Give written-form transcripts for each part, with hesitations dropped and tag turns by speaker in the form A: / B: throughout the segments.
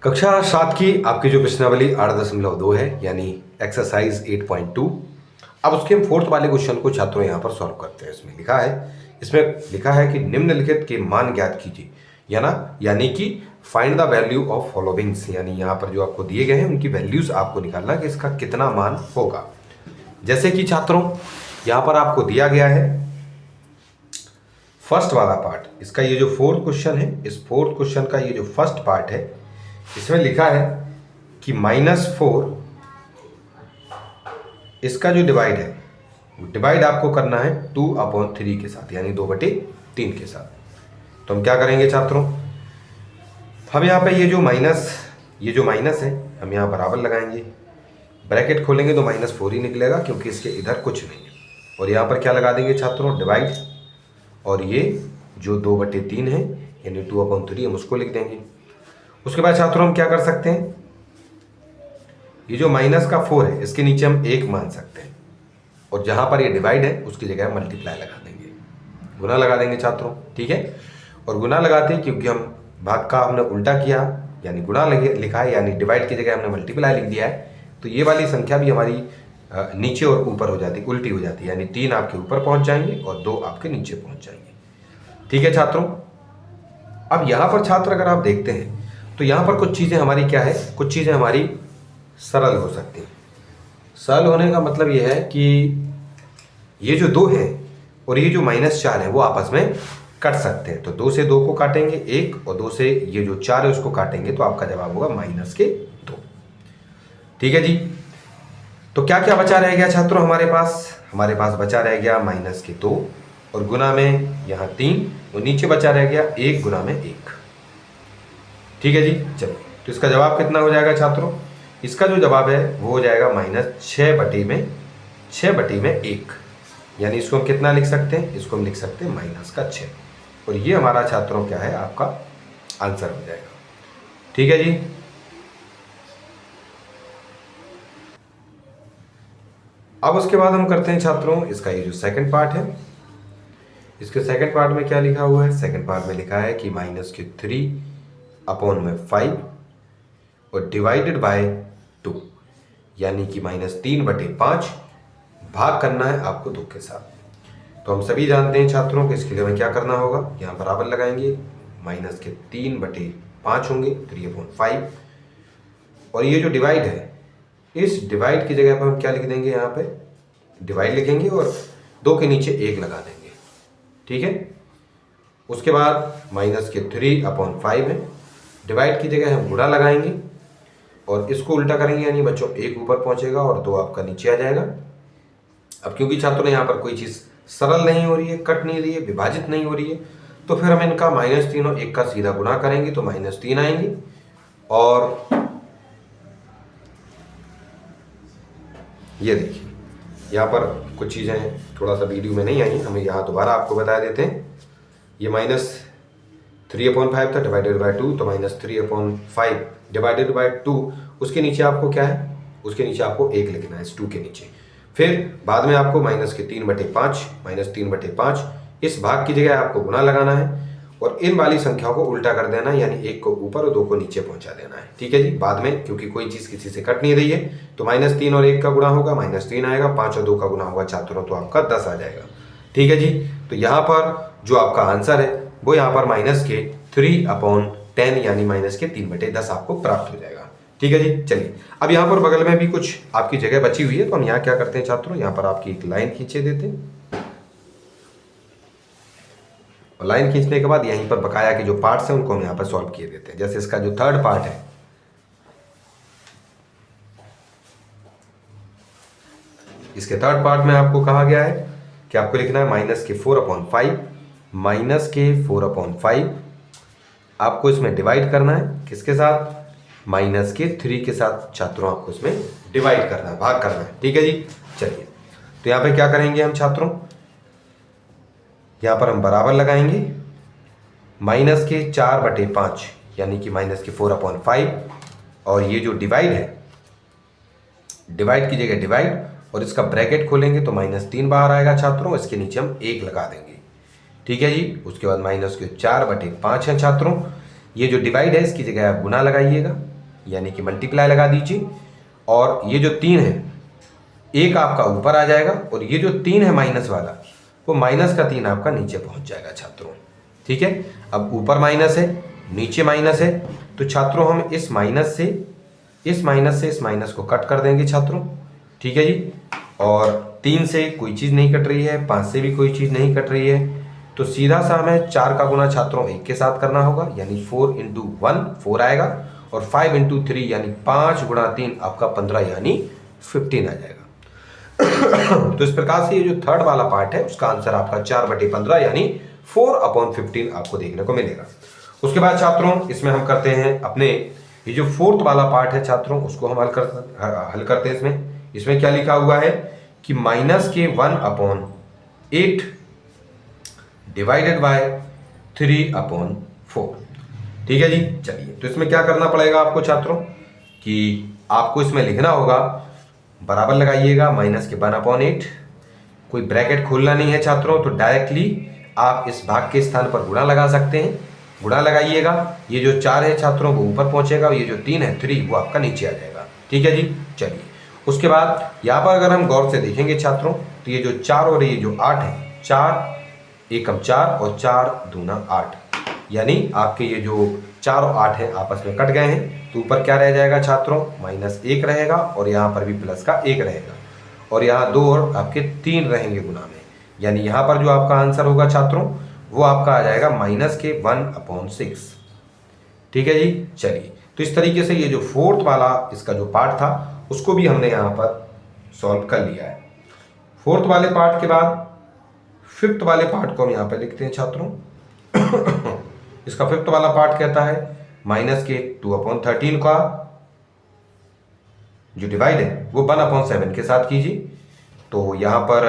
A: कक्षा 7 की आपकी जो प्रश्नावली 8.2 है यानी एक्सरसाइज 8.2। अब उसके हम फोर्थ वाले क्वेश्चन को छात्रों यहाँ पर सॉल्व करते हैं। इसमें लिखा है कि निम्नलिखित के मान ज्ञात कीजिए, यानी कि find the value of followings, यानी यहाँ पर जो आपको दिए गए हैं उनकी वैल्यूज आपको निकालना कि इसका कितना मान होगा। जैसे कि छात्रों यहाँ पर आपको दिया गया है फर्स्ट वाला पार्ट, इसका ये जो फोर्थ क्वेश्चन है, इस फोर्थ क्वेश्चन का ये जो फर्स्ट पार्ट है, इसमें लिखा है कि -4 इसका जो डिवाइड है, डिवाइड आपको करना है 2/3 के साथ, यानी 2/3 के साथ। तो हम क्या करेंगे छात्रों, हम यहाँ पे ये जो माइनस है हम यहाँ बराबर लगाएंगे, ब्रैकेट खोलेंगे तो -4 ही निकलेगा क्योंकि इसके इधर कुछ नहीं है। और यहाँ पर क्या लगा देंगे छात्रों, डिवाइड, और ये जो 2/3 है यानी 2/3 हम उसको लिख देंगे। उसके बाद छात्रों हम क्या कर सकते हैं, ये जो -4 है इसके नीचे हम 1 मान सकते हैं, और जहां पर ये डिवाइड है उसकी जगह मल्टीप्लाई लगा देंगे, गुना लगा देंगे छात्रों, ठीक है। और गुना लगाते हैं क्योंकि हम भाग का हमने उल्टा किया, यानी गुना लिखा है, यानी डिवाइड की जगह हमने मल्टीप्लाई लिख दिया है, तो ये वाली संख्या भी हमारी नीचे और ऊपर हो जाती है, उल्टी हो जाती है, यानी 3 आपके ऊपर पहुंच जाएंगे और 2 आपके नीचे पहुंच जाएंगे, ठीक है छात्रों। अब यहाँ पर छात्र अगर आप देखते हैं तो यहाँ पर कुछ चीज़ें हमारी क्या है, कुछ चीज़ें हमारी सरल हो सकती हैं। सरल होने का मतलब ये है कि ये जो 2 है और ये जो -4 है वो आपस में कट सकते हैं, तो 2 से 2 को काटेंगे 1, और 2 से ये जो 4 है उसको काटेंगे, तो आपका जवाब होगा -2, ठीक है जी। तो क्या क्या बचा रह गया छात्रों, हमारे पास बचा रह गया -2, और गुना में यहाँ 3, और नीचे बचा रह गया 1 गुना में 1, ठीक है जी। चलिए, तो इसका जवाब कितना हो जाएगा छात्रों, इसका जो जवाब है वो हो जाएगा -6/1, यानी इसको हम कितना लिख सकते हैं, इसको हम लिख सकते हैं -6, और ये हमारा छात्रों क्या है, आपका आंसर हो जाएगा, ठीक है जी। अब उसके बाद हम करते हैं छात्रों इसका ये जो सेकंड पार्ट है, इसके सेकंड पार्ट में क्या लिखा हुआ है, सेकंड पार्ट में लिखा है कि -3/5 और डिवाइडेड बाय 2, यानी कि -3/5 भाग करना है आपको 2 के साथ। तो हम सभी जानते हैं छात्रों कि इसके लिए हमें क्या करना होगा, यहाँ बराबर लगाएंगे, -3/5 होंगे 3/5, और ये जो डिवाइड है, इस डिवाइड की जगह पर हम क्या लिख देंगे, यहाँ पे डिवाइड लिखेंगे और 2 के नीचे 1 लगा देंगे, ठीक है। उसके बाद -3/5 है, डिवाइड की जगह हम गुणा लगाएंगे और इसको उल्टा करेंगे, यानी बच्चों 1 ऊपर पहुंचेगा और 2 आपका नीचे आ जाएगा। अब क्योंकि छात्रों यहाँ पर कोई चीज़ सरल नहीं हो रही है, कट नहीं रही है, विभाजित नहीं हो रही है, तो फिर हम इनका -3 और 1 का सीधा गुणा करेंगे तो -3 आएंगे। और ये देखिए यहाँ पर कुछ चीज़ें थोड़ा सा वीडियो में नहीं आई, हमें यहाँ दोबारा आपको बता देते हैं। ये -3/5 था डिवाइडेड बाय 2, तो -3/5 डिवाइडेड बाय 2, उसके नीचे आपको क्या है, उसके नीचे आपको 1 लिखना है, इस 2 के नीचे। फिर बाद में आपको -3/5 इस भाग की जगह आपको गुणा लगाना है और इन वाली संख्याओं को उल्टा कर देना है, यानी 1 को ऊपर और 2 को नीचे पहुंचा देना है, ठीक है जी। बाद में क्योंकि कोई चीज़ किसी से कट नहीं रही है, तो -3 और 1 का गुणा होगा, -3 आएगा, 5 और 2 का गुणा होगा छात्रों, तो आपका 10 आ जाएगा, ठीक है जी। तो यहाँ पर जो आपका आंसर है वो यहाँ पर -3/10 यानी -3/10 आपको प्राप्त हो जाएगा, ठीक है जी। चलिए, अब यहाँ पर बगल में भी कुछ आपकी जगह बची हुई है, तो हम यहाँ क्या करते हैं छात्रों, यहाँ पर आपकी एक लाइन खींचे देते हैं, और लाइन खींचने के बाद यहीं पर बकाया के जो पार्ट्स हैं उनको हम यहाँ पर सॉल्व किए देते हैं। जैसे इसका जो थर्ड पार्ट है, इसके थर्ड पार्ट में आपको कहा गया है कि आपको लिखना है -4/5 आपको इसमें डिवाइड करना है, किसके साथ, -3 के साथ छात्रों आपको इसमें डिवाइड करना है, भाग करना है, ठीक है जी। चलिए, तो यहाँ पे क्या करेंगे हम छात्रों, यहाँ पर हम बराबर लगाएंगे, -4/5 यानी कि -4/5, और ये जो डिवाइड है, डिवाइड की जगह डिवाइड, और इसका ब्रैकेट खोलेंगे तो -3 बाहर आएगा छात्रों, इसके नीचे हम 1 लगा देंगे, ठीक है जी। उसके बाद -4/5 है छात्रों, ये जो डिवाइड है इसकी जगह आप गुना लगाइएगा, यानी कि मल्टीप्लाई लगा दीजिए, और ये जो 3 है एक आपका ऊपर आ जाएगा, और ये जो 3 है माइनस वाला, वो माइनस का 3 आपका नीचे पहुंच जाएगा छात्रों। ठीक है, अब ऊपर माइनस है, नीचे माइनस है, तो छात्रों हम इस माइनस से इस माइनस को कट कर देंगे छात्रों। ठीक है जी, और 3 से कोई चीज़ नहीं कट रही है, 5 से भी कोई चीज़ नहीं कट रही है, तो सीधा सा हमें 4 का गुना छात्रों 1 के साथ करना होगा, यानी 4 × 1 4 आएगा, और 5 × 3 यानी 5 × 3 आपका 15 यानी 15 आ जाएगा। तो इस प्रकार से ये जो थर्ड वाला पार्ट है उसका आंसर आपका 4/15 यानी 4/15 आपको देखने को मिलेगा। उसके बाद छात्रों इसमें हम करते हैं अपने ये जो फोर्थ वाला पार्ट है छात्रों, उसको हम हल करते हैं। इसमें क्या लिखा हुआ है कि -1/8 डिवाइडेड बाय 3/4। ठीक है जी, चलिए तो इसमें क्या करना पड़ेगा आपको छात्रों कि आपको इसमें लिखना होगा, बराबर लगाइएगा -1/8, कोई ब्रैकेट खोलना नहीं है छात्रों, तो डायरेक्टली आप इस भाग के स्थान पर गुणा लगा सकते हैं। गुणा लगाइएगा, ये जो 4 है छात्रों वो ऊपर पहुंचेगा, और ये जो 3 है 3 वो आपका नीचे आ जाएगा। ठीक है जी, चलिए उसके बाद यहाँ पर अगर हम गौर से देखेंगे छात्रों, तो ये जो 4 और ये जो 8 है, 4 एकम 4 और 4 दूना 8, यानी आपके ये जो 4 और 8 है आपस में कट गए हैं, तो ऊपर क्या रह जाएगा छात्रों -1 रहेगा, और यहाँ पर भी प्लस का 1 रहेगा, और यहाँ 2 और आपके 3 रहेंगे गुना में, यानी यहाँ पर जो आपका आंसर होगा छात्रों वो आपका आ जाएगा -1/6। ठीक है जी, चलिए तो इस तरीके से ये जो फोर्थ वाला इसका जो पार्ट था उसको भी हमने यहाँ पर सॉल्व कर लिया है। फोर्थ वाले पार्ट के बाद फिफ्थ वाले पार्ट को हम यहाँ पे लिखते हैं छात्रों। इसका फिफ्थ वाला पार्ट कहता है -2/13 का जो डिवाइड है वो 1/7 के साथ कीजिए। तो यहाँ पर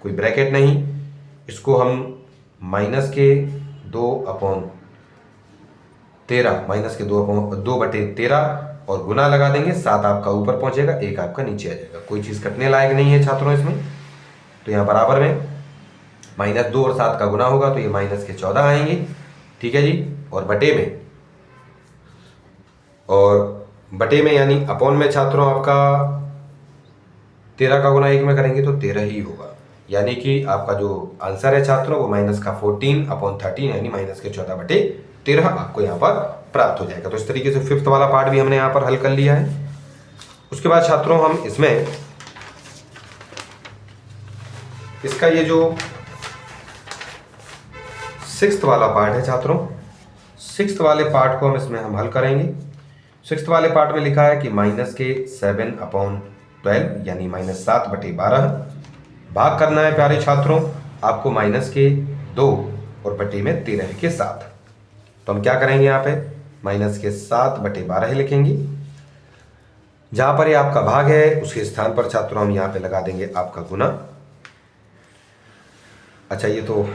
A: कोई ब्रैकेट नहीं, इसको हम -2/13 और गुना लगा देंगे, 7 आपका ऊपर पहुंचेगा, 1 आपका नीचे आ जाएगा। कोई चीज़ कटने लायक नहीं है छात्रों इसमें, तो यहाँ बराबर में -2 और 7 का गुना होगा, तो ये -14 आएंगे। ठीक है जी, और बटे में यानी अपॉन में छात्रों आपका 13 का गुना 1 में करेंगे तो 13 ही होगा, यानी कि आपका जो आंसर है छात्रों वो -14/13 यानी -14/13 आपको यहाँ पर प्राप्त हो जाएगा। तो इस तरीके से फिफ्थ वाला पार्ट भी हमने यहाँ पर हल कर लिया है। उसके बाद छात्रों हम इसमें इसका ये जो सिक्स्थ वाला पार्ट है छात्रों, सिक्स्थ वाले पार्ट को हम इसमें हल करेंगे। सिक्स्थ वाले पार्ट में लिखा है कि -7/12 यानी -7/12 भाग करना है प्यारे छात्रों आपको -2 और बटे में 13 के साथ। तो हम क्या करेंगे, यहाँ पे -7/12 लिखेंगे। जहां पर ये आपका भाग है उसके स्थान पर छात्रों हम यहाँ पे लगा देंगे आपका गुना। अच्छा ये तो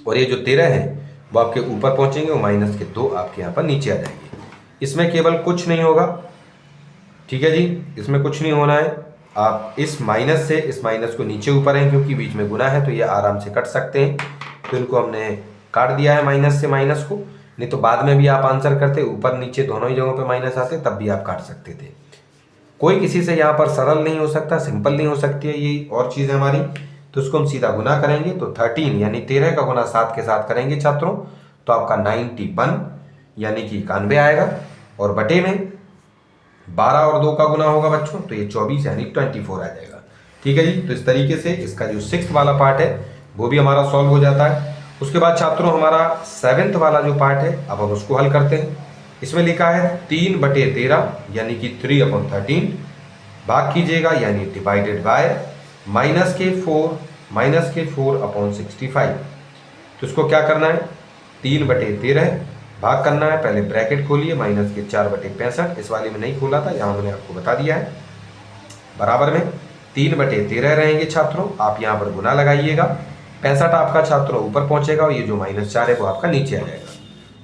A: और ये जो 13 है वो आपके ऊपर पहुंचेंगे, वो -2 आपके यहाँ पर नीचे आ जाएंगे। इसमें केवल कुछ नहीं होगा, ठीक है जी, इसमें कुछ नहीं होना है। आप इस माइनस से इस माइनस को नीचे ऊपर है, क्योंकि बीच में गुना है तो ये आराम से कट सकते हैं, तो इनको हमने काट दिया है माइनस से माइनस को। नहीं तो बाद में भी आप आंसर करते, ऊपर नीचे दोनों ही जगहों पे माइनस आते, तब भी आप काट सकते थे। कोई किसी से यहाँ पर सरल नहीं हो सकता, सिंपल नहीं हो सकती है ये और चीज़ हमारी, तो उसको हम सीधा गुना करेंगे। तो 13 यानी 13 का गुना 7 के साथ करेंगे छात्रों, तो आपका 91 यानी कि 91 आएगा, और बटे में 12 और 2 का गुना होगा बच्चों, तो ये 24 यानी 24 आ जाएगा। ठीक है जी, तो इस तरीके से इसका जो सिक्स्थ वाला पार्ट है वो भी हमारा सॉल्व हो जाता है। उसके बाद छात्रों हमारा सेवेंथ वाला जो पार्ट है अब हम उसको हल करते हैं। इसमें लिखा है 3/13 यानी कि 3/13 भाग कीजिएगा यानी डिवाइडेड बाय -4/65। तो इसको क्या करना है, 3/13 भाग करना है। पहले ब्रैकेट खोलिए, -4/65, इस वाले में नहीं खोला था, यहाँ मैंने आपको बता दिया है। बराबर में 3/13 रहेंगे छात्रों, आप यहाँ पर गुना लगाइएगा। 65 आपका छात्रों ऊपर पहुंचेगा, और ये जो -4 है वो आपका नीचे आ जाएगा।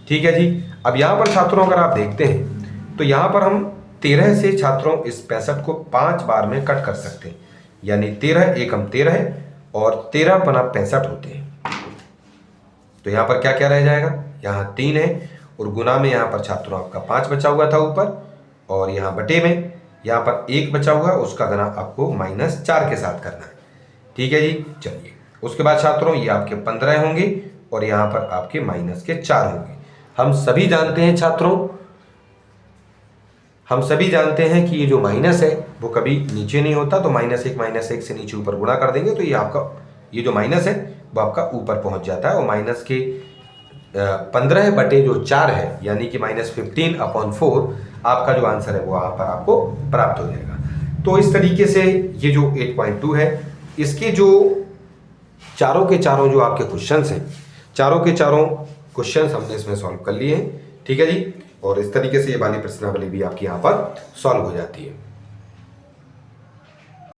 A: ठीक है जी, अब यहाँ पर छात्रों अगर आप देखते हैं तो यहाँ पर हम 13 से छात्रों इस 65 को 5 बार में कट कर सकते हैं, यानी 13 एकम 13 और 13 बना 65 होते हैं। तो यहाँ पर क्या क्या रह जाएगा, यहाँ 3 है और गुना में यहाँ पर छात्रों आपका 5 बचा हुआ था ऊपर, और यहाँ बटे में यहाँ पर 1 बचा हुआ, उसका गुना आपको -4 के साथ करना है। ठीक है जी, चलिए उसके बाद छात्रों ये आपके 15 होंगे और यहाँ पर आपके -4 होंगे। हम सभी जानते हैं छात्रों, हम सभी जानते हैं कि ये जो माइनस है वो कभी नीचे नहीं होता, तो -1 से नीचे ऊपर गुणा कर देंगे तो ये आपका ये जो माइनस है वो आपका ऊपर पहुंच जाता है, और माइनस के 15 बटे जो 4 है यानी कि -15/4 आपका जो आंसर है वो यहाँ पर आपको प्राप्त हो जाएगा। तो इस तरीके से ये जो 8.2 है, इसके जो चारों के चारों जो आपके क्वेश्चंस हैं, चारों के चारों क्वेश्चंस हमने इसमें सॉल्व कर लिए हैं। ठीक है जी, और इस तरीके से ये वाली प्रश्नावली भी आपकी यहाँ पर सॉल्व हो जाती है।